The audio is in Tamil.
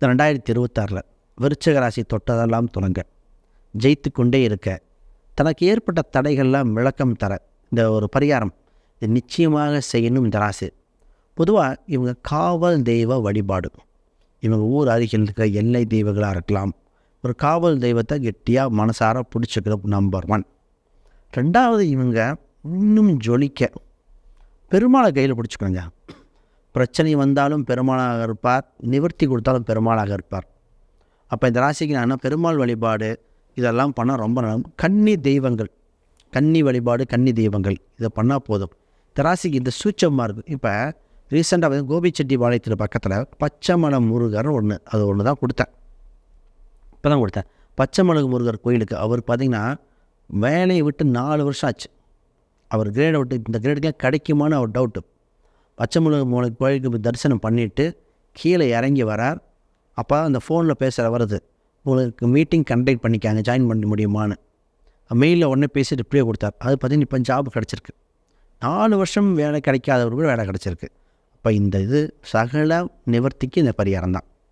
இந்த 2026 விருச்சிக ராசி தொட்டதெல்லாம் தொடங்க, ஜெயித்து கொண்டே இருக்க, தனக்கு ஏற்பட்ட தடைகள்லாம் விளக்கம் தர இந்த ஒரு பரிகாரம் இது நிச்சயமாக செய்யணும் இந்த ராசி. பொதுவாக இவங்க காவல் தெய்வ வழிபாடு, இவங்க ஊர் அருகில் இருக்கிற எல்லை தெய்வங்களாக இருக்கலாம். ஒரு காவல் தெய்வத்தை கெட்டியாக மனசார பிடிச்சிக்கிற நம்பர் 1. 2வது, இவங்க இன்னும் ஜொலிக்க பெருமாளை கையில் பிடிச்சிக்கோங்க. பிரச்சனை வந்தாலும் பெருமாளாக இருப்பார், நிவர்த்தி கொடுத்தாலும் பெருமாளாக இருப்பார். அப்போ இந்த ராசிக்கு நான் பெருமாள் வழிபாடு இதெல்லாம் பண்ணால் ரொம்ப நல்லது. கன்னி தெய்வங்கள், கன்னி வழிபாடு, கன்னி தெய்வங்கள் இதை பண்ணால் போதும். இந்த ராசிக்கு இந்த சூட்சமாக இருக்கும். இப்போ ரீசெண்டாக வந்து கோபிச்செட்டிபாளையத்தில் பக்கத்தில் பச்சைமலை முருகர் ஒன்று தான் கொடுத்தேன். இப்போ தான் கொடுத்தேன். பச்சைமலை முருகர் கோயிலுக்கு அவர் பார்த்திங்கன்னா வேலையை விட்டு 4 வருஷம் ஆச்சு. அவர் கிரேடை விட்டு இந்த கிரேடுக்கெலாம் கிடைக்குமான்னு அவர் டவுட்டு. பச்சைமலை கோயிலுக்கு தரிசனம் பண்ணிவிட்டு கீழே இறங்கி வரார். அப்போ அந்த ஃபோனில் பேசுகிற வருது, உங்களுக்கு மீட்டிங் கண்டக்ட் பண்ணிக்காங்க, ஜாயின் பண்ண முடியுமான்னு. மெயிலில் உடனே பேசி ரிப்ளை கொடுத்தார். அது பார்த்திங்கன்னா இப்போ ஜாப் கிடச்சிருக்கு. 4 வருஷம் வேலை கிடைக்காதவருக்கு வேலை கிடச்சிருக்கு. அப்போ இந்த இது சகல நிவர்த்திக்கு இந்த பரிகாரம் தான்.